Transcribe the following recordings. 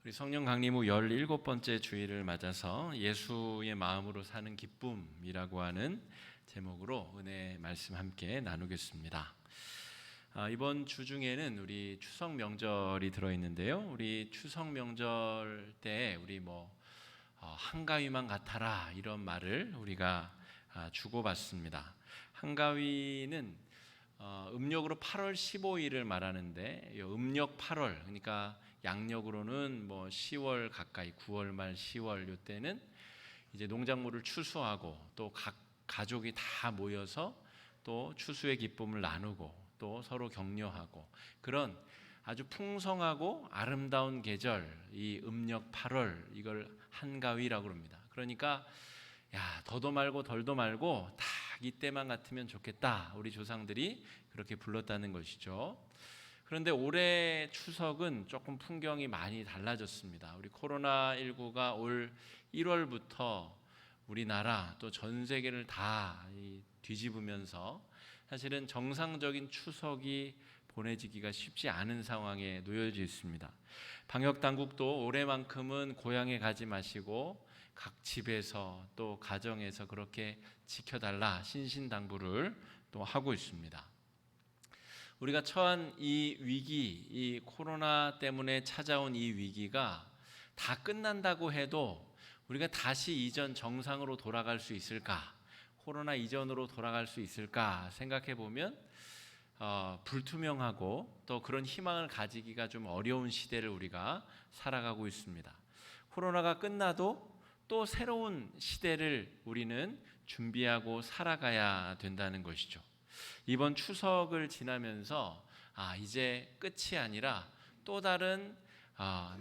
우리 성령 강림 후 17번째 주일을 맞아서 예수의 마음으로 사는 기쁨이라고 하는 제목으로 은혜 말씀 함께 나누겠습니다. 이번 주 중에는 우리 추석 명절이 들어있는데요. 우리 추석 명절 때 우리 한가위만 같아라 이런 말을 우리가 주고받습니다. 한가위는 음력으로 8월 15일을 말하는데 음력 8월, 그러니까 양력으로는 10월 가까이 9월 말 10월 이때는 이제 농작물을 추수하고 또 각 가족이 다 모여서 또 추수의 기쁨을 나누고 또 서로 격려하고 그런 아주 풍성하고 아름다운 계절, 이 음력 8월 이걸 한가위라고 합니다. 그러니까 더도 말고 덜도 말고 딱 이때만 같으면 좋겠다. 우리 조상들이 그렇게 불렀다는 것이죠. 그런데 올해 추석은 조금 풍경이 많이 달라졌습니다. 우리 코로나19가 올 1월부터 우리나라 또 전 세계를 다 뒤집으면서 사실은 정상적인 추석이 보내지기가 쉽지 않은 상황에 놓여져 있습니다. 방역 당국도 올해만큼은 고향에 가지 마시고 각 집에서 또 가정에서 그렇게 지켜달라 신신당부를 또 하고 있습니다. 우리가 처한 이 위기, 이 코로나 때문에 찾아온 이 위기가 다 끝난다고 해도 우리가 다시 이전 정상으로 돌아갈 수 있을까? 코로나 이전으로 돌아갈 수 있을까 생각해 보면 불투명하고 또 그런 희망을 가지기가 좀 어려운 시대를 우리가 살아가고 있습니다. 코로나가 끝나도 또 새로운 시대를 우리는 준비하고 살아가야 된다는 것이죠. 이번 추석을 지나면서 이제 끝이 아니라 또 다른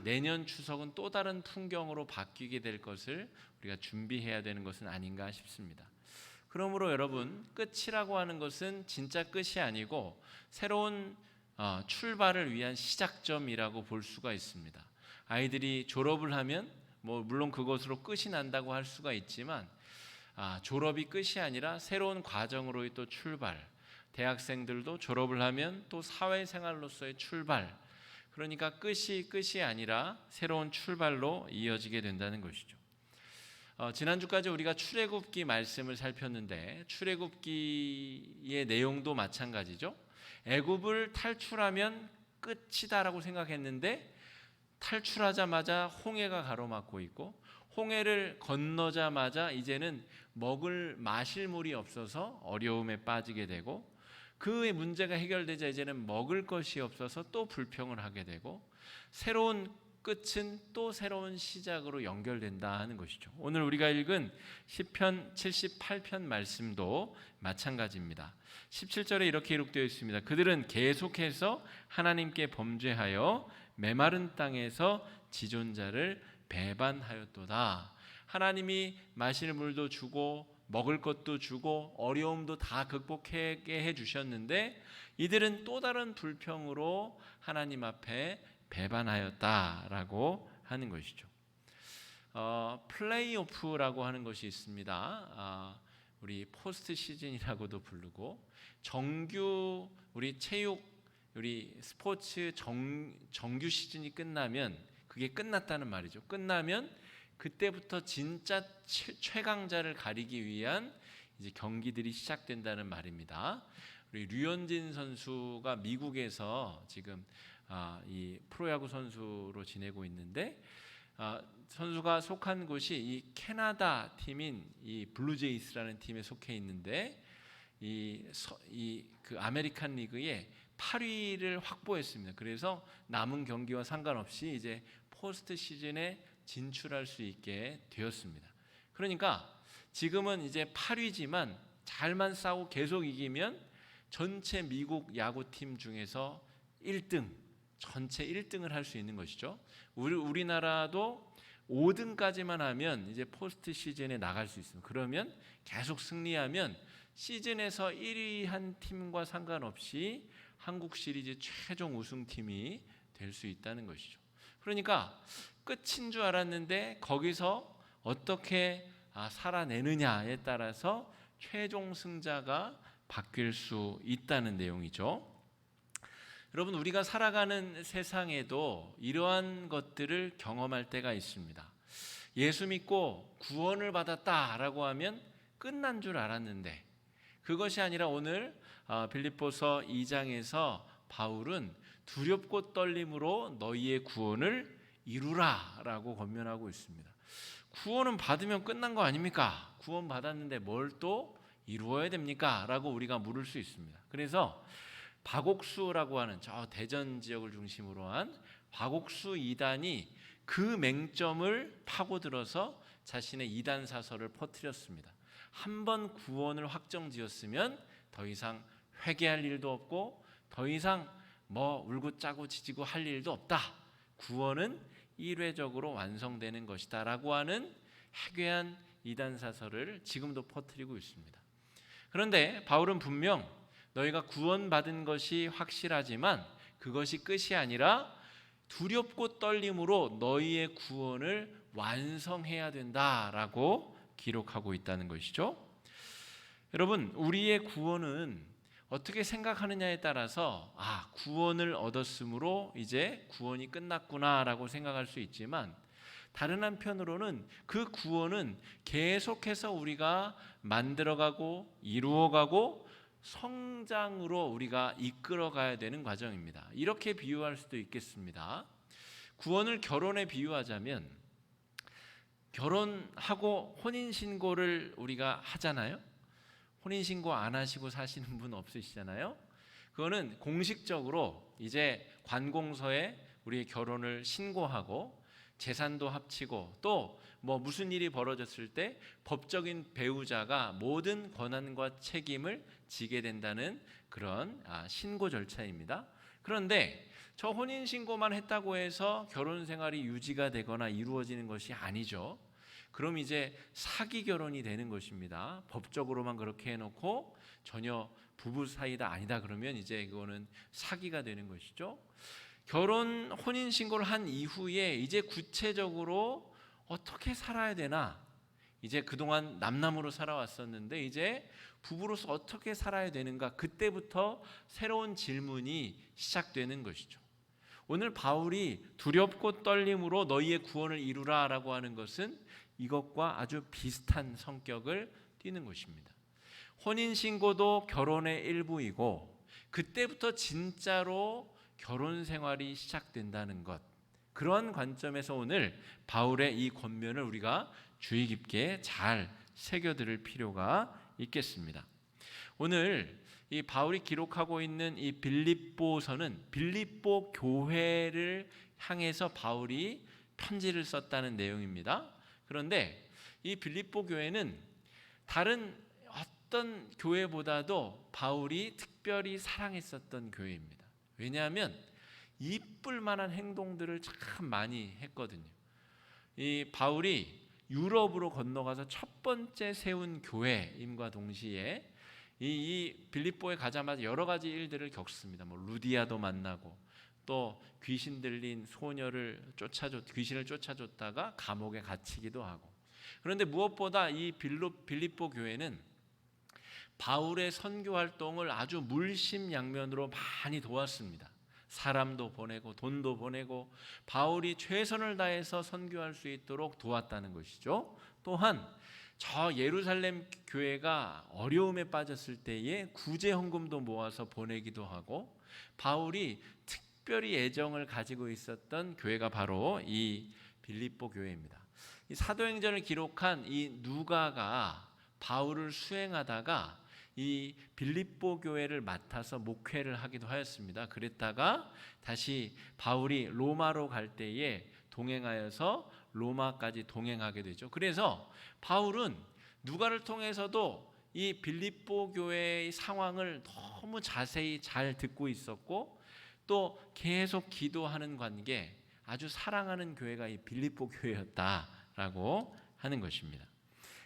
내년 추석은 또 다른 풍경으로 바뀌게 될 것을 우리가 준비해야 되는 것은 아닌가 싶습니다. 그러므로 여러분, 끝이라고 하는 것은 진짜 끝이 아니고 새로운 출발을 위한 시작점이라고 볼 수가 있습니다. 아이들이 졸업을 하면 물론 그것으로 끝이 난다고 할 수가 있지만 졸업이 끝이 아니라 새로운 과정으로의 또 출발, 대학생들도 졸업을 하면 또 사회생활로서의 출발, 그러니까 끝이 아니라 새로운 출발로 이어지게 된다는 것이죠. 지난주까지 우리가 출애굽기 말씀을 살폈는데 출애굽기의 내용도 마찬가지죠. 애굽을 탈출하면 끝이다라고 생각했는데 탈출하자마자 홍해가 가로막고 있고 홍해를 건너자마자 이제는 마실 물이 없어서 어려움에 빠지게 되고 그의 문제가 해결되자 이제는 먹을 것이 없어서 또 불평을 하게 되고 새로운 끝은 또 새로운 시작으로 연결된다 하는 것이죠. 오늘 우리가 읽은 시편 78편 말씀도 마찬가지입니다. 17절에 이렇게 기록되어 있습니다. 그들은 계속해서 하나님께 범죄하여 메마른 땅에서 지존자를 배반하였도다. 하나님이 마실 물도 주고 먹을 것도 주고 어려움도 다 극복하게 해주셨는데 이들은 또 다른 불평으로 하나님 앞에 배반하였다라고 하는 것이죠. 플레이오프라고 하는 것이 있습니다. 우리 포스트 시즌이라고도 부르고 정규 우리 체육 우리 스포츠 정규 시즌이 끝나면 그게 끝났다는 말이죠. 끝나면 그때부터 진짜 최강자를 가리기 위한 이제 경기들이 시작된다는 말입니다. 우리 류현진 선수가 미국에서 지금 이 프로야구 선수로 지내고 있는데 선수가 속한 곳이 이 캐나다 팀인 이 블루제이스라는 팀에 속해 있는데 그 아메리칸 리그의 8위를 확보했습니다. 그래서 남은 경기와 상관없이 이제 포스트 시즌에 진출할 수 있게 되었습니다. 그러니까 지금은 이제 8위지만 잘만 싸우고 계속 이기면 전체 미국 야구팀 중에서 1등, 전체 1등을 할 수 있는 것이죠. 우리나라도 5등까지만 하면 이제 포스트 시즌에 나갈 수 있습니다. 그러면 계속 승리하면 시즌에서 1위 한 팀과 상관없이 한국 시리즈 최종 우승팀이 될 수 있다는 것이죠. 그러니까 끝인 줄 알았는데 거기서 어떻게 살아내느냐에 따라서 최종 승자가 바뀔 수 있다는 내용이죠. 여러분, 우리가 살아가는 세상에도 이러한 것들을 경험할 때가 있습니다. 예수 믿고 구원을 받았다라고 하면 끝난 줄 알았는데, 그것이 아니라 오늘 빌립보서 2장에서 바울은 두렵고 떨림으로 너희의 구원을 이루라라고 권면하고 있습니다. 구원은 받으면 끝난 거 아닙니까? 구원 받았는데 뭘 또 이루어야 됩니까? 라고 우리가 물을 수 있습니다. 그래서 박옥수라고 하는 저 대전 지역을 중심으로 한 박옥수 이단이 그 맹점을 파고들어서 자신의 이단 사설을 퍼뜨렸습니다. 한번 구원을 확정지었으면 더 이상 회개할 일도 없고 더 이상 울고 짜고 지지고 할 일도 없다. 구원은 일회적으로 완성되는 것이다 라고 하는 해괴한 이단 사설을 지금도 퍼뜨리고 있습니다. 그런데 바울은 분명 너희가 구원받은 것이 확실하지만 그것이 끝이 아니라 두렵고 떨림으로 너희의 구원을 완성해야 된다라고 기록하고 있다는 것이죠. 여러분, 우리의 구원은 어떻게 생각하느냐에 따라서 구원을 얻었으므로 이제 구원이 끝났구나라고 생각할 수 있지만, 다른 한편으로는 그 구원은 계속해서 우리가 만들어가고 이루어가고 성장으로 우리가 이끌어가야 되는 과정입니다. 이렇게 비유할 수도 있겠습니다. 구원을 결혼에 비유하자면, 결혼하고 혼인신고를 우리가 하잖아요. 혼인신고 안 하시고 사시는 분 없으시잖아요. 그거는 공식적으로 이제 관공서에 우리의 결혼을 신고하고 재산도 합치고 또 무슨 일이 벌어졌을 때 법적인 배우자가 모든 권한과 책임을 지게 된다는 그런 신고 절차입니다. 그런데 저 혼인신고만 했다고 해서 결혼 생활이 유지가 되거나 이루어지는 것이 아니죠. 그럼 이제 사기 결혼이 되는 것입니다. 법적으로만 그렇게 해놓고 전혀 부부 사이다 아니다 그러면 이제 그거는 사기가 되는 것이죠. 결혼 혼인신고를 한 이후에 이제 구체적으로 어떻게 살아야 되나, 이제 그동안 남남으로 살아왔었는데 이제 부부로서 어떻게 살아야 되는가, 그때부터 새로운 질문이 시작되는 것이죠. 오늘 바울이 두렵고 떨림으로 너희의 구원을 이루라 라고 하는 것은 이것과 아주 비슷한 성격을 띠는 것입니다. 혼인신고도 결혼의 일부이고 그때부터 진짜로 결혼 생활이 시작된다는 것, 그런 관점에서 오늘 바울의 이 권면을 우리가 주의 깊게 잘 새겨들을 필요가 있겠습니다. 오늘 이 바울이 기록하고 있는 이 빌립보서는 빌립보 교회를 향해서 바울이 편지를 썼다는 내용입니다. 그런데 이 빌립보 교회는 다른 어떤 교회보다도 바울이 특별히 사랑했었던 교회입니다. 왜냐하면 이쁠 만한 행동들을 참 많이 했거든요. 이 바울이 유럽으로 건너가서 첫 번째 세운 교회임과 동시에 이 빌립보에 가자마자 여러 가지 일들을 겪습니다. 루디아도 만나고 또 귀신 들린 소녀를 귀신을 쫓아줬다가 감옥에 갇히기도 하고. 그런데 무엇보다 이 빌립보 교회는 바울의 선교 활동을 아주 물심양면으로 많이 도왔습니다. 사람도 보내고 돈도 보내고 바울이 최선을 다해서 선교할 수 있도록 도왔다는 것이죠. 또한 저 예루살렘 교회가 어려움에 빠졌을 때에 구제 헌금도 모아서 보내기도 하고, 바울이 특별히 애정을 가지고 있었던 교회가 바로 이 빌립보 교회입니다. 이 사도행전을 기록한 이 누가가 바울을 수행하다가 이 빌립보 교회를 맡아서 목회를 하기도 하였습니다. 그랬다가 다시 바울이 로마로 갈 때에 동행하여서 로마까지 동행하게 되죠. 그래서 바울은 누가를 통해서도 이 빌립보 교회의 상황을 너무 자세히 잘 듣고 있었고, 또 계속 기도하는 관계, 아주 사랑하는 교회가 이 빌립보 교회였다라고 하는 것입니다.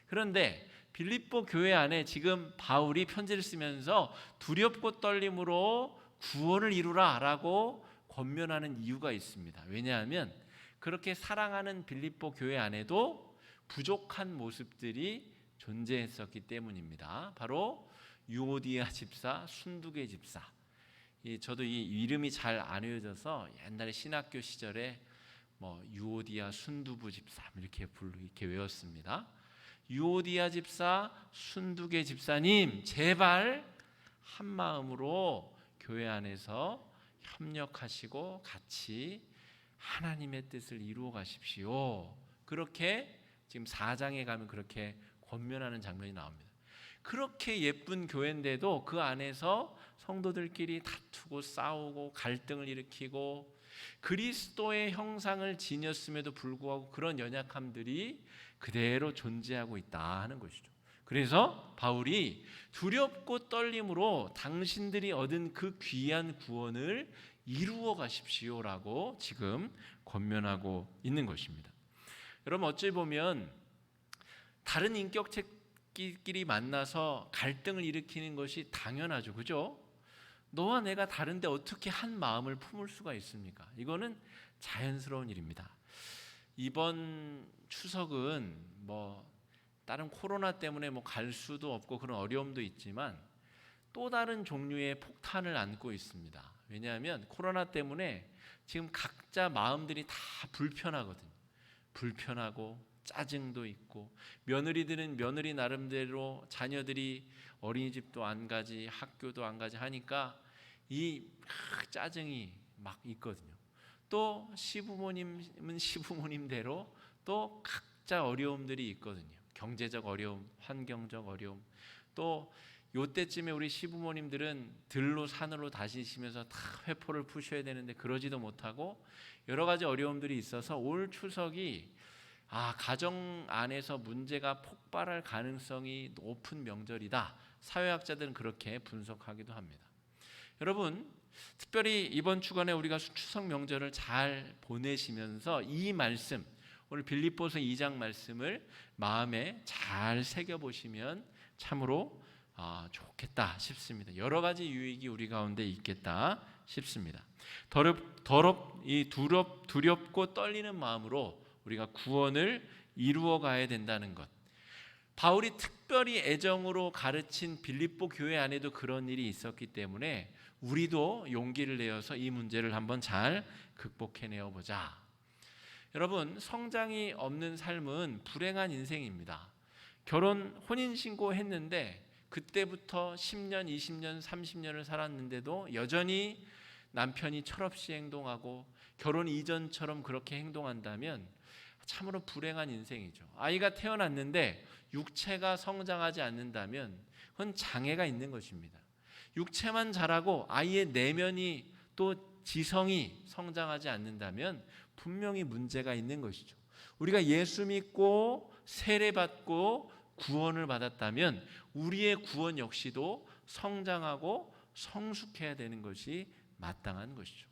그런데 빌립보 교회 안에 지금 바울이 편지를 쓰면서 두렵고 떨림으로 구원을 이루라 라고 권면하는 이유가 있습니다. 왜냐하면 그렇게 사랑하는 빌립보 교회 안에도 부족한 모습들이 존재했었기 때문입니다. 바로 유오디아 집사, 순두개 집사, 저도 이 이름이 잘 안 외워져서 옛날에 신학교 시절에 뭐 유오디아 순두부 집사 이렇게 외웠습니다. 유오디아 집사, 순두계 집사님, 제발 한 마음으로 교회 안에서 협력하시고 같이 하나님의 뜻을 이루어 가십시오. 그렇게 지금 4장에 가면 그렇게 권면하는 장면이 나옵니다. 그렇게 예쁜 교회인데도 그 안에서 성도들끼리 다투고 싸우고 갈등을 일으키고 그리스도의 형상을 지녔음에도 불구하고 그런 연약함들이 그대로 존재하고 있다 하는 것이죠. 그래서 바울이 두렵고 떨림으로 당신들이 얻은 그 귀한 구원을 이루어 가십시오라고 지금 권면하고 있는 것입니다. 여러분, 어찌 보면 다른 인격체끼리 만나서 갈등을 일으키는 것이 당연하죠. 그죠? 너와 내가 다른데 어떻게 한 마음을 품을 수가 있습니까? 이거는 자연스러운 일입니다. 이번 추석은 다른 코로나 때문에 갈 수도 없고 그런 어려움도 있지만 또 다른 종류의 폭탄을 안고 있습니다. 왜냐하면 코로나 때문에 지금 각자 마음들이 다 불편하거든요. 불편하고 짜증도 있고, 며느리들은 며느리 나름대로 자녀들이 어린이집도 안 가지 학교도 안 가지 하니까 이 짜증이 막 있거든요. 또 시부모님은 시부모님대로 또 각자 어려움들이 있거든요. 경제적 어려움, 환경적 어려움. 또 요때쯤에 우리 시부모님들은 들로 산으로 다니시면서 다 회포를 푸셔야 되는데 그러지도 못하고 여러 가지 어려움들이 있어서 올 추석이 가정 안에서 문제가 폭발할 가능성이 높은 명절이다. 사회학자들은 그렇게 분석하기도 합니다. 여러분, 특별히 이번 주간에 우리가 추석 명절을 잘 보내시면서 이 말씀, 오늘 빌립보서 2장 말씀을 마음에 잘 새겨보시면 참으로 좋겠다 싶습니다. 여러 가지 유익이 우리 가운데 있겠다 싶습니다. 두렵고 떨리는 마음으로 우리가 구원을 이루어 가야 된다는 것. 바울이 특별히 애정으로 가르친 빌립보 교회 안에도 그런 일이 있었기 때문에 우리도 용기를 내어서 이 문제를 한번 잘 극복해내어 보자. 여러분, 성장이 없는 삶은 불행한 인생입니다. 혼인신고 했는데 그때부터 10년, 20년, 30년을 살았는데도 여전히 남편이 철없이 행동하고 결혼 이전처럼 그렇게 행동한다면 참으로 불행한 인생이죠. 아이가 태어났는데 육체가 성장하지 않는다면 그건 장애가 있는 것입니다. 육체만 자라고 아이의 내면이 또 지성이 성장하지 않는다면 분명히 문제가 있는 것이죠. 우리가 예수 믿고 세례받고 구원을 받았다면 우리의 구원 역시도 성장하고 성숙해야 되는 것이 마땅한 것이죠.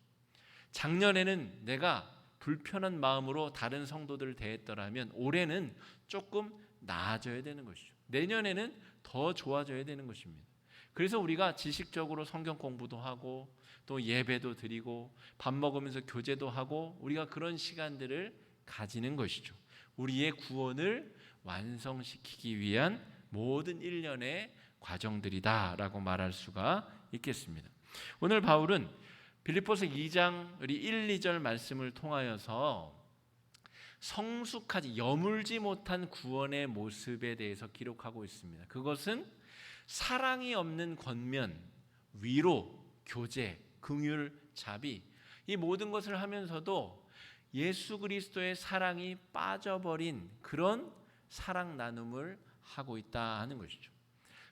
작년에는 내가 불편한 마음으로 다른 성도들을 대했더라면 올해는 조금 나아져야 되는 것이죠. 내년에는 더 좋아져야 되는 것입니다. 그래서 우리가 지식적으로 성경 공부도 하고 또 예배도 드리고 밥 먹으면서 교제도 하고 우리가 그런 시간들을 가지는 것이죠. 우리의 구원을 완성시키기 위한 모든 일련의 과정들이다라고 말할 수가 있겠습니다. 오늘 바울은 빌립보서 2장 1, 2절 말씀을 통하여서 성숙하지 여물지 못한 구원의 모습에 대해서 기록하고 있습니다. 그것은 사랑이 없는 권면, 위로, 교제, 긍휼, 자비, 이 모든 것을 하면서도 예수 그리스도의 사랑이 빠져버린 그런 사랑 나눔을 하고 있다 하는 것이죠.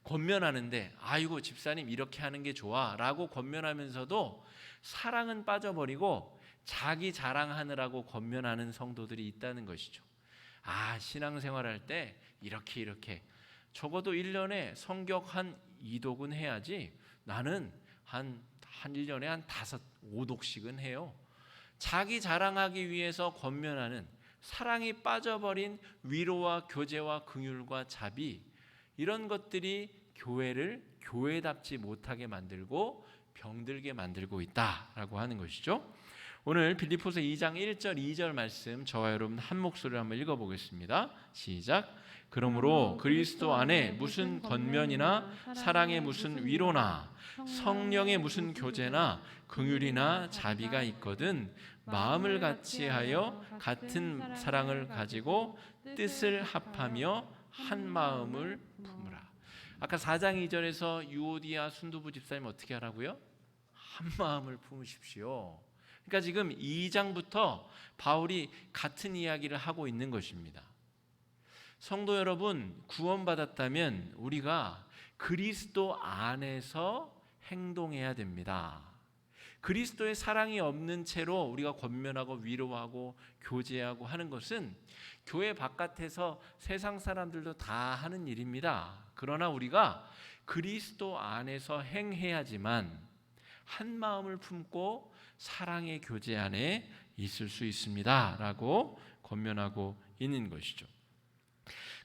권면하는데 아이고 집사님 이렇게 하는 게 좋아 라고 권면하면서도 사랑은 빠져버리고 자기 자랑하느라고 권면하는 성도들이 있다는 것이죠. 신앙생활할 때 이렇게 적어도 1년에 성경 한 2독은 해야지 나는 한 1년에 한 5, 5독씩은 해요. 자기 자랑하기 위해서 권면하는 사랑이 빠져버린 위로와 교제와 긍휼과 자비, 이런 것들이 교회를 교회답지 못하게 만들고 병들게 만들고 있다라고 하는 것이죠. 오늘 빌립보서 2장 1절 2절 말씀 저와 여러분 한 목소리로 한번 읽어보겠습니다. 시작. 그러므로 그리스도 안에 무슨 권면이나 사랑의 무슨 위로나 성령의 무슨 교제나 긍휼이나 자비가 있거든 마음을 같이하여 같은 사랑을 가지고 뜻을 합하며 한 마음을 품으라. 아까 4장 2절에서 유오디아 순두부 집사님 어떻게 하라고요? 한 마음을 품으십시오. 그러니까 지금 2장부터 바울이 같은 이야기를 하고 있는 것입니다. 성도 여러분, 구원받았다면 우리가 그리스도 안에서 행동해야 됩니다. 그리스도의 사랑이 없는 채로 우리가 권면하고 위로하고 교제하고 하는 것은 교회 바깥에서 세상 사람들도 다 하는 일입니다. 그러나 우리가 그리스도 안에서 행해야지만 한 마음을 품고 사랑의 교제 안에 있을 수 있습니다 라고 권면하고 있는 것이죠.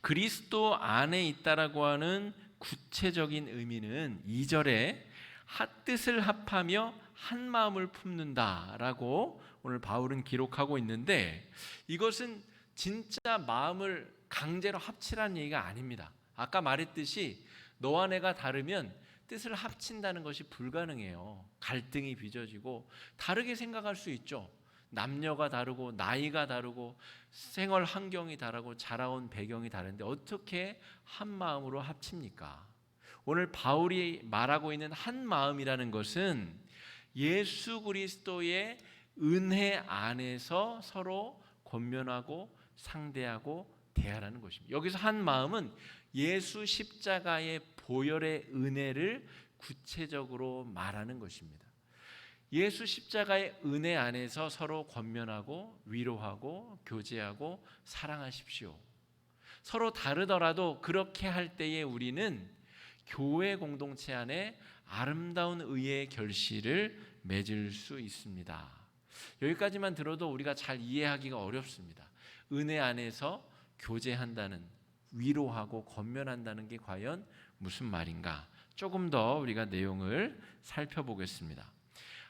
그리스도 안에 있다라고 하는 구체적인 의미는 2절에 뜻을 합하며 한 마음을 품는다라고 오늘 바울은 기록하고 있는데, 이것은 진짜 마음을 강제로 합치라는 얘기가 아닙니다. 아까 말했듯이 너와 내가 다르면 뜻을 합친다는 것이 불가능해요. 갈등이 빚어지고 다르게 생각할 수 있죠. 남녀가 다르고 나이가 다르고 생활 환경이 다르고 자라온 배경이 다른데 어떻게 한 마음으로 합칩니까? 오늘 바울이 말하고 있는 한 마음이라는 것은 예수 그리스도의 은혜 안에서 서로 권면하고 상대하고 대하라는 것입니다. 여기서 한 마음은 예수 십자가의 보혈의 은혜를 구체적으로 말하는 것입니다. 예수 십자가의 은혜 안에서 서로 권면하고 위로하고 교제하고 사랑하십시오. 서로 다르더라도 그렇게 할 때에 우리는 교회 공동체 안에 아름다운 의의 결실을 맺을 수 있습니다. 여기까지만 들어도 우리가 잘 이해하기가 어렵습니다. 은혜 안에서 교제한다는, 위로하고 권면한다는 게 과연 무슨 말인가? 조금 더 우리가 내용을 살펴보겠습니다.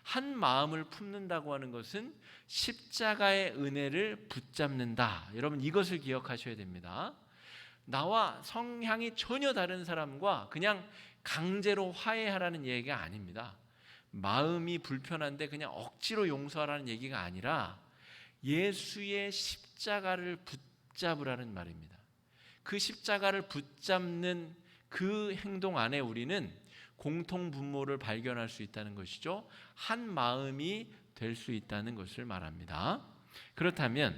한 마음을 품는다고 하는 것은 십자가의 은혜를 붙잡는다. 여러분 이것을 기억하셔야 됩니다. 나와 성향이 전혀 다른 사람과 그냥 강제로 화해하라는 얘기가 아닙니다. 마음이 불편한데 그냥 억지로 용서하라는 얘기가 아니라 예수의 십자가를 붙잡으라는 말입니다. 그 십자가를 붙잡는 그 행동 안에 우리는 공통 분모를 발견할 수 있다는 것이죠. 한 마음이 될 수 있다는 것을 말합니다. 그렇다면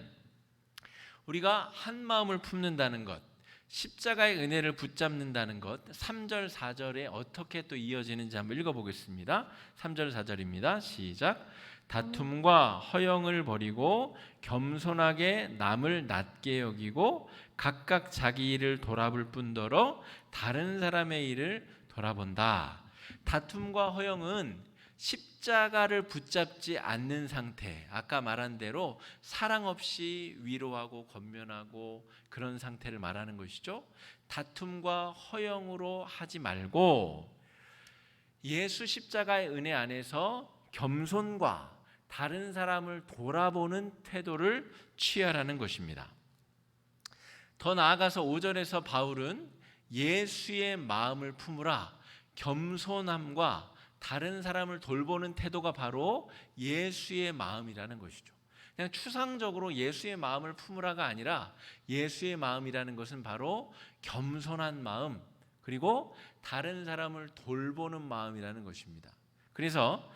우리가 한 마음을 품는다는 것, 십자가의 은혜를 붙잡는다는 것, 3절 4절에 어떻게 또 이어지는지 한번 읽어보겠습니다. 3절 4절입니다. 시작. 다툼과 허영을 버리고 겸손하게 남을 낮게 여기고 각각 자기 일을 돌아볼 뿐더러 다른 사람의 일을 돌아본다. 다툼과 허영은 십자가를 붙잡지 않는 상태, 아까 말한 대로 사랑 없이 위로하고 권면하고 그런 상태를 말하는 것이죠. 다툼과 허영으로 하지 말고 예수 십자가의 은혜 안에서 겸손과 다른 사람을 돌아보는 태도를 취하라는 것입니다. 더 나아가서 5절에서 바울은 예수의 마음을 품으라, 겸손함과 다른 사람을 돌보는 태도가 바로 예수의 마음이라는 것이죠. 그냥 추상적으로 예수의 마음을 품으라가 아니라 예수의 마음이라는 것은 바로 겸손한 마음, 그리고 다른 사람을 돌보는 마음이라는 것입니다. 그래서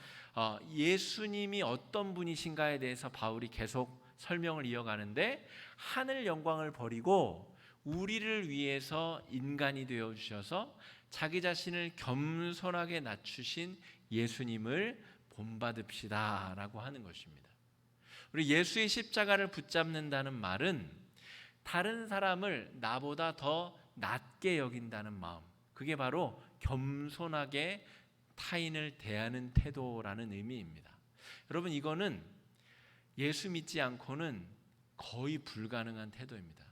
예수님이 어떤 분이신가에 대해서 바울이 계속 설명을 이어가는데, 하늘 영광을 버리고 우리를 위해서 인간이 되어 주셔서 자기 자신을 겸손하게 낮추신 예수님을 본받읍시다 라고 하는 것입니다. 우리 예수의 십자가를 붙잡는다는 말은 다른 사람을 나보다 더 낮게 여긴다는 마음, 그게 바로 겸손하게 타인을 대하는 태도라는 의미입니다. 여러분 이거는 예수 믿지 않고는 거의 불가능한 태도입니다.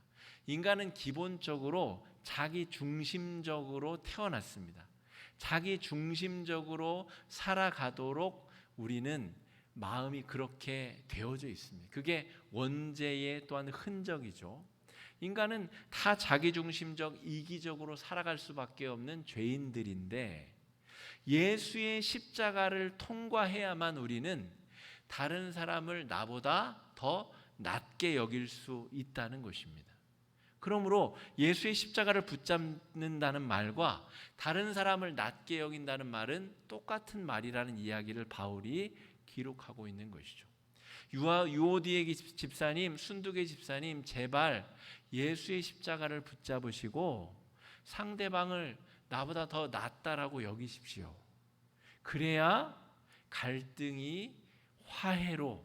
인간은 기본적으로 자기 중심적으로 태어났습니다. 자기 중심적으로 살아가도록 우리는 마음이 그렇게 되어져 있습니다. 그게 원죄의 또한 흔적이죠. 인간은 다 자기중심적, 이기적으로 살아갈 수밖에 없는 죄인들인데 예수의 십자가를 통과해야만 우리는 다른 사람을 나보다 더 낮게 여길 수 있다는 것입니다. 그러므로 예수의 십자가를 붙잡는다는 말과 다른 사람을 낮게 여긴다는 말은 똑같은 말이라는 이야기를 바울이 기록하고 있는 것이죠. 유오디의 집사님, 순두계 집사님, 제발 예수의 십자가를 붙잡으시고 상대방을 나보다 더 낫다라고 여기십시오. 그래야 갈등이 화해로,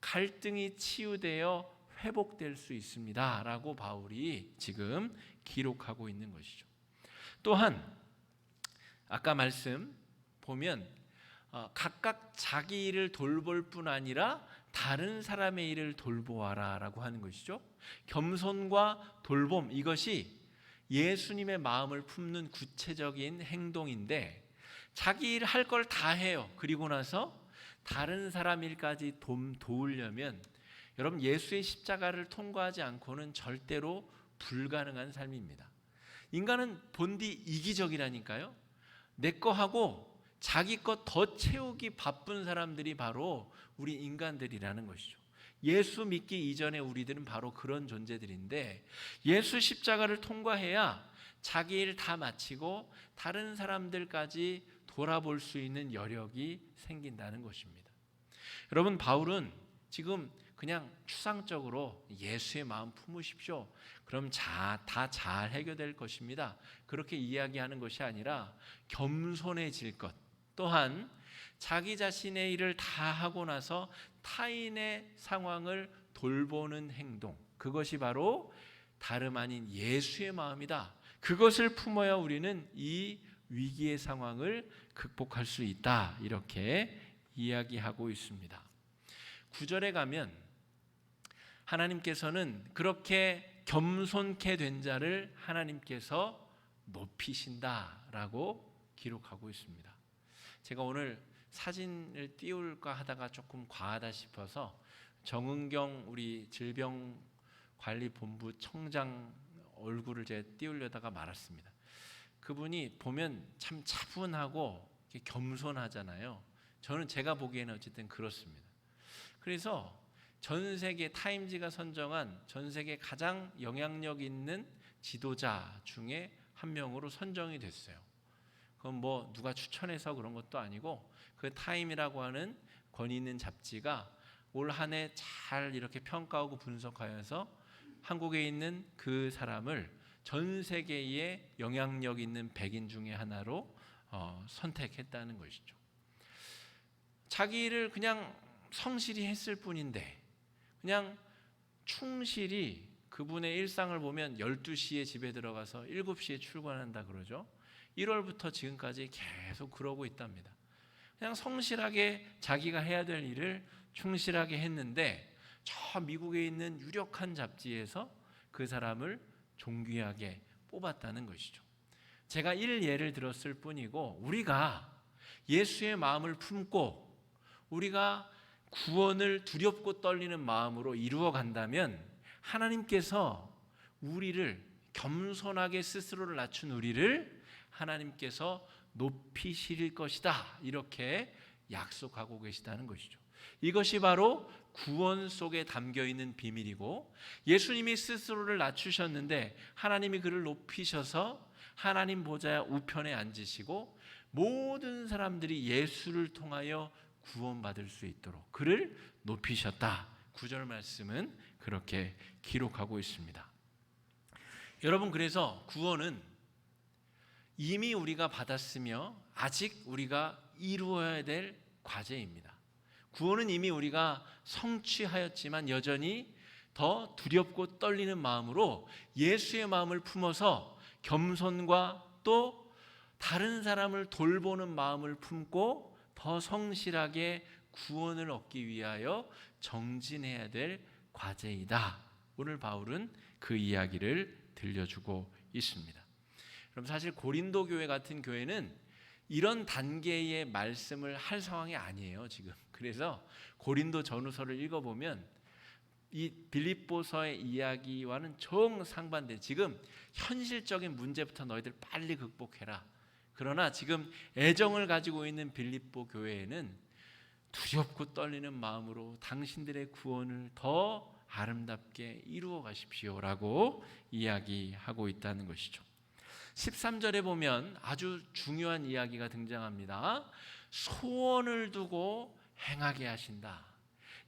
갈등이 치유되어 회복될 수 있습니다 라고 바울이 지금 기록하고 있는 것이죠. 또한 아까 말씀 보면 각각 자기 일을 돌볼 뿐 아니라 다른 사람의 일을 돌보아라 라고 하는 것이죠. 겸손과 돌봄, 이것이 예수님의 마음을 품는 구체적인 행동인데 자기 일 할 걸 다 해요. 그리고 나서 다른 사람 일까지 도우려면 여러분 예수의 십자가를 통과하지 않고는 절대로 불가능한 삶입니다. 인간은 본디 이기적이라니까요. 내 거 하고 자기 것 더 채우기 바쁜 사람들이 바로 우리 인간들이라는 것이죠. 예수 믿기 이전에 우리들은 바로 그런 존재들인데 예수 십자가를 통과해야 자기 일 다 마치고 다른 사람들까지 돌아볼 수 있는 여력이 생긴다는 것입니다. 여러분 바울은 지금 그냥 추상적으로 예수의 마음 품으십시오. 그럼 다 잘 해결될 것입니다. 그렇게 이야기하는 것이 아니라 겸손해질 것, 또한 자기 자신의 일을 다 하고 나서 타인의 상황을 돌보는 행동, 그것이 바로 다름 아닌 예수의 마음이다. 그것을 품어야 우리는 이 위기의 상황을 극복할 수 있다. 이렇게 이야기하고 있습니다. 9절에 가면 하나님께서는 그렇게 겸손케 된 자를 하나님께서 높이신다라고 기록하고 있습니다. 제가 오늘 사진을 띄울까 하다가 조금 과하다 싶어서 정은경 우리 질병관리본부 청장 얼굴을 제가 띄우려다가 말았습니다. 그분이 보면 참 차분하고 겸손하잖아요. 저는 제가 보기에는 어쨌든 그렇습니다. 그래서 전 세계 타임지가 선정한 전 세계 가장 영향력 있는 지도자 중에 한 명으로 선정이 됐어요. 그건 뭐 누가 추천해서 그런 것도 아니고 그 타임이라고 하는 권위 있는 잡지가 올 한 해 잘 이렇게 평가하고 분석하여서 한국에 있는 그 사람을 전 세계에 영향력 있는 백인 중에 하나로 선택했다는 것이죠. 자기 일을 그냥 성실히 했을 뿐인데 그냥 충실히 그분의 일상을 보면 12시에 집에 들어가서 7시에 출근한다 그러죠. 1월부터 지금까지 계속 그러고 있답니다. 그냥 성실하게 자기가 해야 될 일을 충실하게 했는데 저 미국에 있는 유력한 잡지에서 그 사람을 존귀하게 뽑았다는 것이죠. 제가 예를 들었을 뿐이고 우리가 예수의 마음을 품고 우리가 구원을 두렵고 떨리는 마음으로 이루어 간다면 하나님께서 우리를 겸손하게 스스로를 낮춘 우리를 하나님께서 높이실 것이다 이렇게 약속하고 계시다는 것이죠. 이것이 바로 구원 속에 담겨있는 비밀이고 예수님이 스스로를 낮추셨는데 하나님이 그를 높이셔서 하나님 보좌 우편에 앉으시고 모든 사람들이 예수를 통하여 구원받을 수 있도록 그를 높이셨다. 9절 말씀은 그렇게 기록하고 있습니다. 여러분 그래서 구원은 이미 우리가 받았으며 아직 우리가 이루어야 될 과제입니다. 구원은 이미 우리가 성취하였지만 여전히 더 두렵고 떨리는 마음으로 예수의 마음을 품어서 겸손과 또 다른 사람을 돌보는 마음을 품고 더 성실하게 구원을 얻기 위하여 정진해야 될 과제이다. 오늘 바울은 그 이야기를 들려주고 있습니다. 그럼 사실 고린도 교회 같은 교회는 이런 단계의 말씀을 할 상황이 아니에요. 지금 그래서 고린도 전후서를 읽어보면 이 빌립보서의 이야기와는 정상반대. 지금 현실적인 문제부터 너희들 빨리 극복해라. 그러나 지금 애정을 가지고 있는 빌립보 교회에는 두렵고 떨리는 마음으로 당신들의 구원을 더 아름답게 이루어 가십시오라고 이야기하고 있다는 것이죠. 13절에 보면 아주 중요한 이야기가 등장합니다. 소원을 두고 행하게 하신다.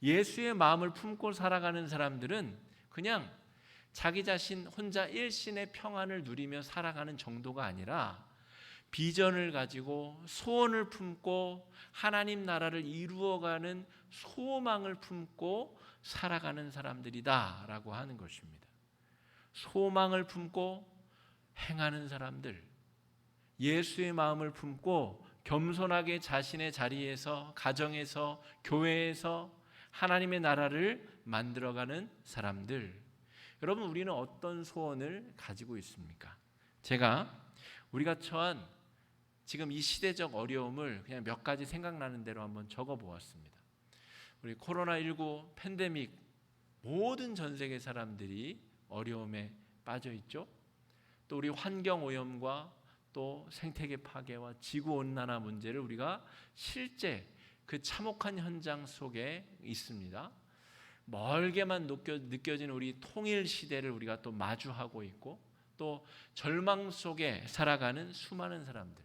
예수의 마음을 품고 살아가는 사람들은 그냥 자기 자신 혼자 일신의 평안을 누리며 살아가는 정도가 아니라 비전을 가지고 소원을 품고 하나님 나라를 이루어가는 소망을 품고 살아가는 사람들이다 라고 하는 것입니다. 소망을 품고 행하는 사람들, 예수의 마음을 품고 겸손하게 자신의 자리에서, 가정에서, 교회에서 하나님의 나라를 만들어가는 사람들. 여러분, 우리는 어떤 소원을 가지고 있습니까? 제가 우리가 처한 지금 이 시대적 어려움을 그냥 몇 가지 생각나는 대로 한번 적어보았습니다. 우리 코로나19 팬데믹, 모든 전 세계 사람들이 어려움에 빠져 있죠. 또 우리 환경오염과 또 생태계 파괴와 지구온난화 문제를 우리가 실제 그 참혹한 현장 속에 있습니다. 멀게만 느껴지는 우리 통일 시대를 우리가 또 마주하고 있고, 또 절망 속에 살아가는 수많은 사람들,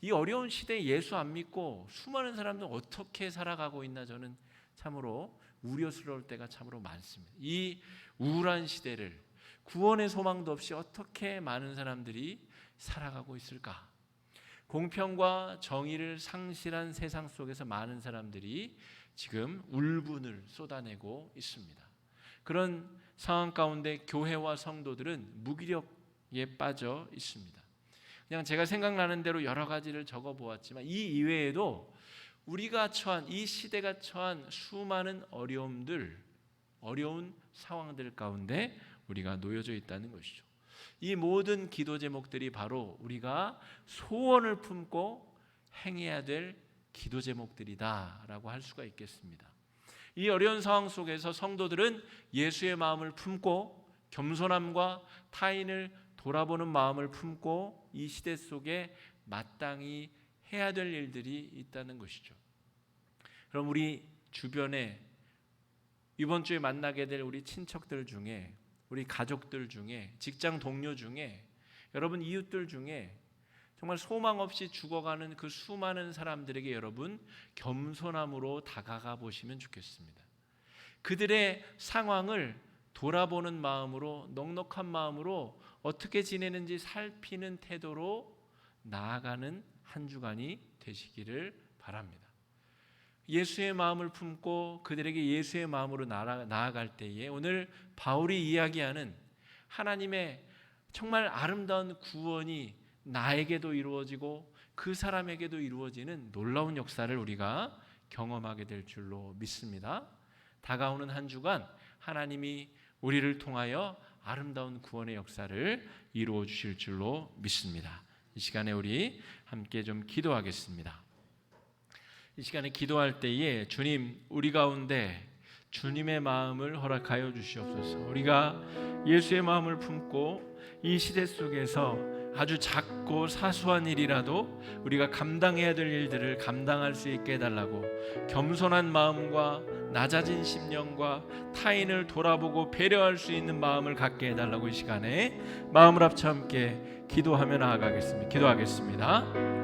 이 어려운 시대에 예수 안 믿고 수많은 사람들 어떻게 살아가고 있나 저는 참으로 우려스러울 때가 참으로 많습니다. 이 우울한 시대를 구원의 소망도 없이 어떻게 많은 사람들이 살아가고 있을까? 공평과 정의를 상실한 세상 속에서 많은 사람들이 지금 울분을 쏟아내고 있습니다. 그런 상황 가운데 교회와 성도들은 무기력에 빠져 있습니다. 그냥 제가 생각나는 대로 여러 가지를 적어보았지만 이 이외에도 우리가 처한, 이 시대가 처한 수많은 어려운 상황들 가운데 우리가 놓여져 있다는 것이죠. 이 모든 기도 제목들이 바로 우리가 소원을 품고 행해야 될 기도 제목들이다라고 할 수가 있겠습니다. 이 어려운 상황 속에서 성도들은 예수의 마음을 품고 겸손함과 타인을 돌아보는 마음을 품고 이 시대 속에 마땅히 해야 될 일들이 있다는 것이죠. 그럼 우리 주변에 이번 주에 만나게 될 우리 친척들 중에, 우리 가족들 중에, 직장 동료 중에, 여러분 이웃들 중에 정말 소망 없이 죽어가는 그 수많은 사람들에게 여러분 겸손함으로 다가가 보시면 좋겠습니다. 그들의 상황을 돌아보는 마음으로, 넉넉한 마음으로 어떻게 지내는지 살피는 태도로 나아가는 한 주간이 되시기를 바랍니다. 예수의 마음을 품고 그들에게 예수의 마음으로 나아갈 때에 오늘 바울이 이야기하는 하나님의 정말 아름다운 구원이 나에게도 이루어지고 그 사람에게도 이루어지는 놀라운 역사를 우리가 경험하게 될 줄로 믿습니다. 다가오는 한 주간 하나님이 우리를 통하여 아름다운 구원의 역사를 이루어 주실 줄로 믿습니다. 이 시간에 우리 함께 좀 기도하겠습니다. 이 시간에 기도할 때에 주님, 우리 가운데 주님의 마음을 허락하여 주시옵소서. 우리가 예수의 마음을 품고 이 시대 속에서 아주 작고 사소한 일이라도 우리가 감당해야 될 일들을 감당할 수 있게 해달라고, 겸손한 마음과 낮아진 심령과 타인을 돌아보고 배려할 수 있는 마음을 갖게 해달라고 이 시간에 마음을 합쳐 함께 기도하며 나아가겠습니다. 기도하겠습니다.